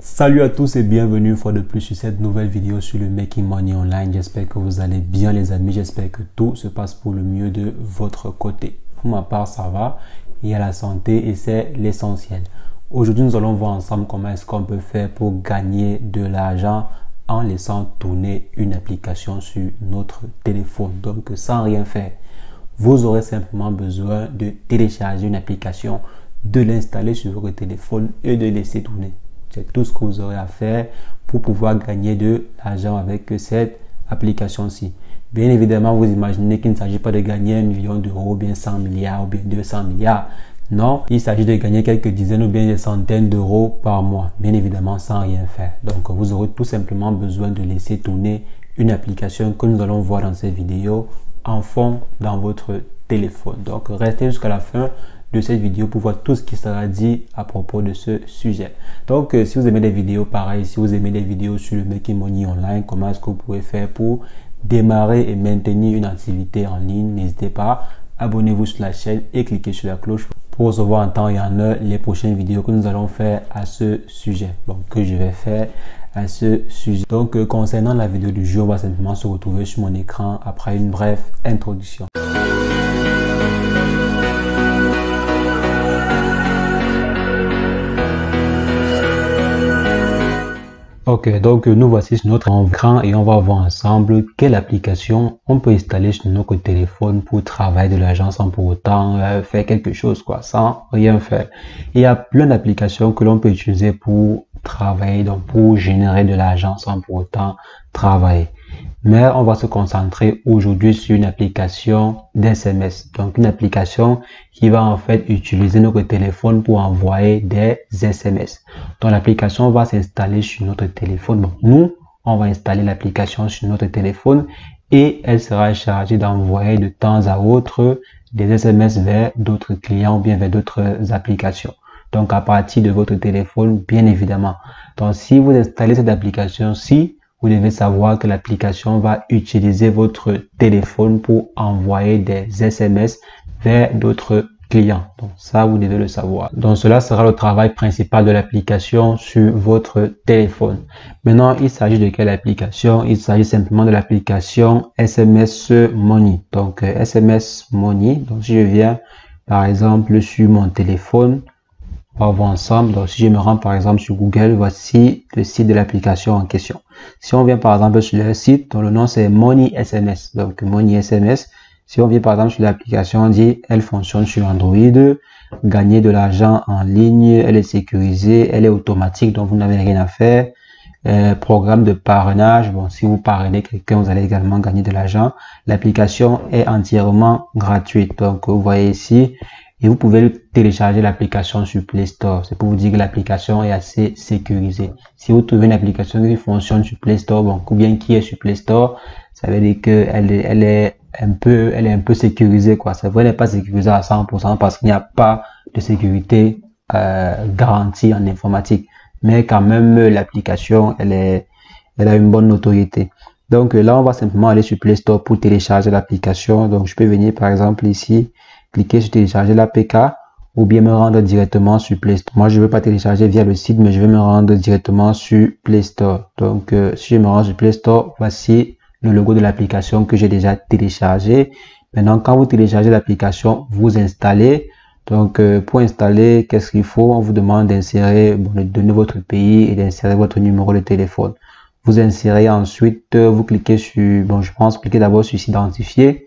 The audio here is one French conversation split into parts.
Salut à tous et bienvenue une fois de plus sur cette nouvelle vidéo sur le Making Money Online. J'espère que vous allez bien les amis, j'espère que tout se passe pour le mieux de votre côté. Pour ma part ça va, il y a la santé et c'est l'essentiel. Aujourd'hui nous allons voir ensemble comment est-ce qu'on peut faire pour gagner de l'argent en laissant tourner une application sur notre téléphone. Donc sans rien faire, vous aurez simplement besoin de télécharger une application, de l'installer sur votre téléphone et de laisser tourner. C'est tout ce que vous aurez à faire pour pouvoir gagner de l'argent avec cette application-ci. Bien évidemment, vous imaginez qu'il ne s'agit pas de gagner 1 million d'euros, ou bien 100 milliards, ou bien 200 milliards. Non, il s'agit de gagner quelques dizaines ou bien des centaines d'euros par mois. Bien évidemment, sans rien faire. Donc, vous aurez tout simplement besoin de laisser tourner une application que nous allons voir dans cette vidéo en fond dans votre téléphone. Donc, restez jusqu'à la fin de cette vidéo pour voir tout ce qui sera dit à propos de ce sujet. Donc, si vous aimez des vidéos pareilles, si vous aimez des vidéos sur le Making Money Online, comment est-ce que vous pouvez faire pour démarrer et maintenir une activité en ligne, n'hésitez pas, abonnez-vous sur la chaîne et cliquez sur la cloche pour recevoir en temps et en heure les prochaines vidéos que nous allons faire à ce sujet. Donc, que je vais faire à ce sujet. Donc, concernant la vidéo du jour, on va simplement se retrouver sur mon écran après une brève introduction. Ok, donc nous voici sur notre écran et on va voir ensemble quelle application on peut installer sur notre téléphone pour travailler de l'argent sans pour autant faire quelque chose, sans rien faire. Il y a plein d'applications que l'on peut utiliser pour travailler, donc pour générer de l'argent sans pour autant travailler. Mais on va se concentrer aujourd'hui sur une application d'SMS. Donc une application qui va en fait utiliser notre téléphone pour envoyer des SMS. Donc l'application va s'installer sur notre téléphone. Donc nous, on va installer l'application sur notre téléphone et elle sera chargée d'envoyer de temps à autre des SMS vers d'autres clients ou bien vers d'autres applications. Donc à partir de votre téléphone, bien évidemment. Donc si vous installez cette application-ci, vous devez savoir que l'application va utiliser votre téléphone pour envoyer des SMS vers d'autres clients. Donc ça, vous devez le savoir. Donc cela sera le travail principal de l'application sur votre téléphone. Maintenant, il s'agit de quelle application? Il s'agit simplement de l'application SMS Money. Donc SMS Money. Donc si je viens par exemple sur mon téléphone, on va voir ensemble. Donc si je me rends par exemple sur Google, voici le site de l'application en question. Si on vient par exemple sur le site, dont le nom c'est Money SMS. Donc Money SMS. Si on vient par exemple sur l'application, on dit elle fonctionne sur Android, gagner de l'argent en ligne, elle est sécurisée, elle est automatique, donc vous n'avez rien à faire. Programme de parrainage, bon, si vous parrainez quelqu'un, vous allez également gagner de l'argent. L'application est entièrement gratuite. Donc vous voyez ici, et vous pouvez télécharger l'application sur Play Store. C'est pour vous dire que l'application est assez sécurisée. Si vous trouvez une application qui fonctionne sur Play Store, bon, ou bien qui est sur Play Store, ça veut dire qu'elle est un peu sécurisée, C'est vrai, elle n'est pas sécurisée à 100% parce qu'il n'y a pas de sécurité garantie en informatique. Mais quand même, l'application, elle a une bonne notoriété. Donc là, on va simplement aller sur Play Store pour télécharger l'application. Donc je peux venir par exemple ici, cliquer sur télécharger l'APK ou bien me rendre directement sur Play Store. Moi, je ne veux pas télécharger via le site, mais je vais me rendre directement sur Play Store. Donc, si je me rends sur Play Store, voici le logo de l'application que j'ai déjà téléchargé. Maintenant, quand vous téléchargez l'application, vous installez. Donc, pour installer, qu'est-ce qu'il faut? On vous demande d'insérer, de donner votre pays et d'insérer votre numéro de téléphone. Vous insérez ensuite, vous cliquez sur, je pense cliquer d'abord sur s'identifier.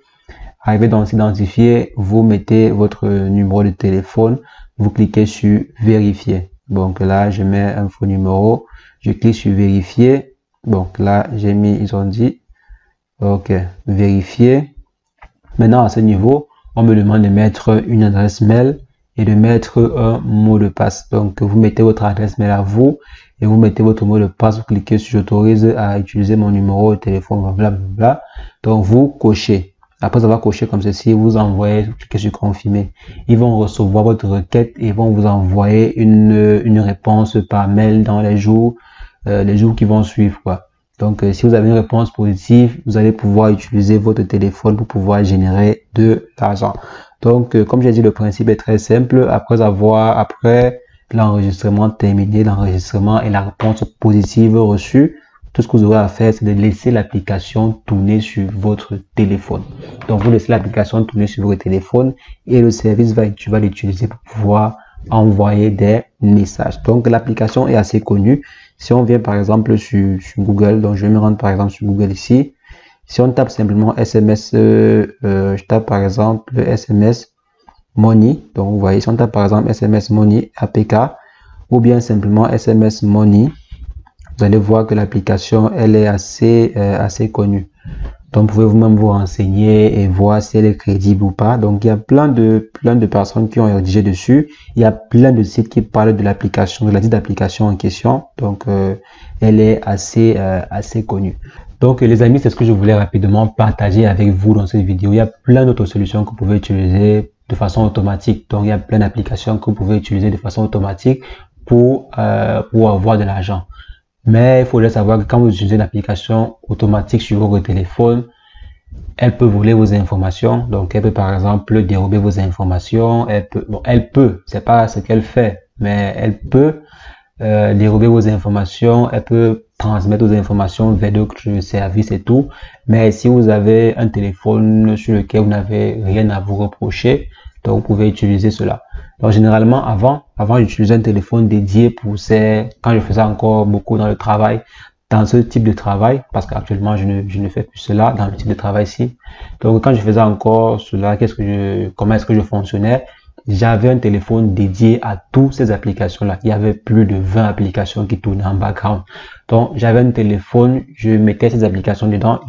Arrivé dans s'identifier, vous mettez votre numéro de téléphone, vous cliquez sur vérifier. Donc là, je mets un faux numéro, je clique sur vérifier. Donc là, j'ai mis, ils ont dit, ok, vérifier. Maintenant, à ce niveau, on me demande de mettre une adresse mail et de mettre un mot de passe. Donc, vous mettez votre adresse mail à vous et vous mettez votre mot de passe. Vous cliquez sur j'autorise à utiliser mon numéro de téléphone, blablabla. Donc, vous cochez. Après avoir coché comme ceci, vous envoyez, cliquez sur confirmer. Ils vont recevoir votre requête et vont vous envoyer une réponse par mail dans les jours qui vont suivre, Donc, si vous avez une réponse positive, vous allez pouvoir utiliser votre téléphone pour pouvoir générer de l'argent. Donc, comme j'ai dit, le principe est très simple. Après l'enregistrement terminé, l'enregistrement et la réponse positive reçue, tout ce que vous aurez à faire, c'est de laisser l'application tourner sur votre téléphone. Donc, vous laissez l'application tourner sur votre téléphone et le service tu vas l'utiliser pour pouvoir envoyer des messages. Donc, l'application est assez connue. Si on vient par exemple sur Google, donc je vais me rendre par exemple sur Google ici. Si on tape simplement SMS, je tape par exemple SMS Money. Donc, vous voyez, si on tape par exemple SMS Money APK ou bien simplement SMS Money, vous allez voir que l'application, elle est assez connue. Donc, vous pouvez vous-même vous renseigner et voir si elle est crédible ou pas. Donc, il y a plein de personnes qui ont rédigé dessus. Il y a plein de sites qui parlent de l'application, de la dite application en question. Donc, elle est assez connue. Donc, les amis, c'est ce que je voulais rapidement partager avec vous dans cette vidéo. Il y a plein d'autres solutions que vous pouvez utiliser de façon automatique. Donc, il y a plein d'applications que vous pouvez utiliser de façon automatique pour avoir de l'argent. Mais il faudrait savoir que quand vous utilisez une application automatique sur votre téléphone, elle peut voler vos informations. Donc, elle peut par exemple dérober vos informations. Elle peut, c'est pas ce qu'elle fait, mais elle peut dérober vos informations. Elle peut transmettre vos informations vers d'autres services et tout. Mais si vous avez un téléphone sur lequel vous n'avez rien à vous reprocher, donc vous pouvez utiliser cela. Donc généralement avant j'utilisais un téléphone dédié pour quand je faisais encore beaucoup dans le travail, dans ce type de travail, parce qu'actuellement je ne fais plus cela dans le type de travail-ci. Donc quand je faisais encore cela, comment est-ce que je fonctionnais? J'avais un téléphone dédié à toutes ces applications-là. Il y avait plus de 20 applications qui tournaient en background. Donc j'avais un téléphone, je mettais ces applications dedans,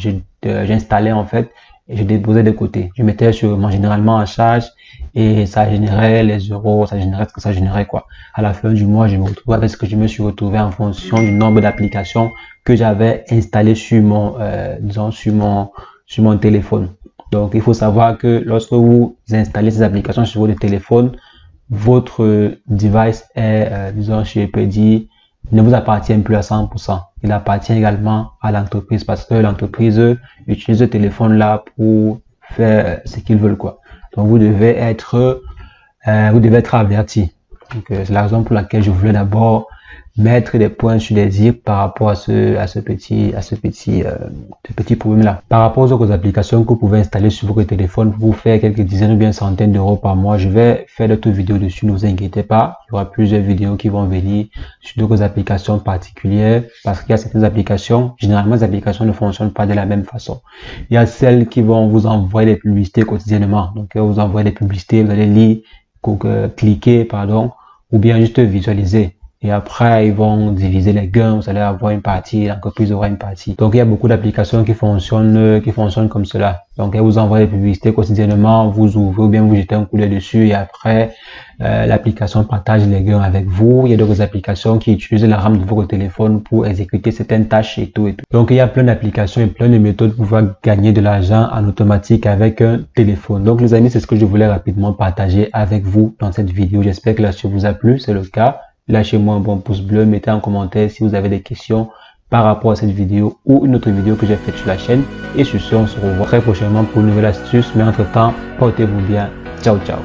j'installais en fait et je déposais de côté. Je mettais généralement en charge et ça générait les euros, ça générait ce que ça générait quoi. À la fin du mois, je me retrouvais avec ce que je me suis retrouvé en fonction du nombre d'applications que j'avais installées sur mon téléphone. Donc, il faut savoir que lorsque vous installez ces applications sur votre téléphone, votre device est, disons, je peux dire, ne vous appartient plus à 100%. Il appartient également à l'entreprise parce que l'entreprise utilise ce téléphone-là pour faire ce qu'ils veulent, quoi. Donc, vous devez être averti. Donc, c'est la raison pour laquelle je voulais d'abord mettre des points sur les i par rapport à ce petit problème là. Par rapport aux autres applications que vous pouvez installer sur votre téléphone pour vous faire quelques dizaines ou bien centaines d'euros par mois, je vais faire d'autres vidéos dessus, ne vous inquiétez pas. Il y aura plusieurs vidéos qui vont venir sur d'autres applications particulières parce qu'il y a certaines applications, généralement les applications ne fonctionnent pas de la même façon. Il y a celles qui vont vous envoyer des publicités quotidiennement. Donc, vous envoyer des publicités, vous allez lire, cliquer, ou bien juste visualiser. Et après, ils vont diviser les gains, vous allez avoir une partie, l'entreprise aura une partie. Donc, il y a beaucoup d'applications qui fonctionnent comme cela. Donc, elles vous envoient des publicités quotidiennement, vous ouvrez ou bien vous jetez un coup d'œil dessus et après, l'application partage les gains avec vous. Il y a d'autres applications qui utilisent la RAM de votre téléphone pour exécuter certaines tâches et tout et tout. Donc, il y a plein d'applications et plein de méthodes pour pouvoir gagner de l'argent en automatique avec un téléphone. Donc, les amis, c'est ce que je voulais rapidement partager avec vous dans cette vidéo. J'espère que l'astuce vous a plu. C'est le cas. Lâchez-moi un bon pouce bleu, mettez en commentaire si vous avez des questions par rapport à cette vidéo ou une autre vidéo que j'ai faite sur la chaîne. Et sur ce, on se revoit très prochainement pour une nouvelle astuce. Mais entre-temps, portez-vous bien. Ciao, ciao.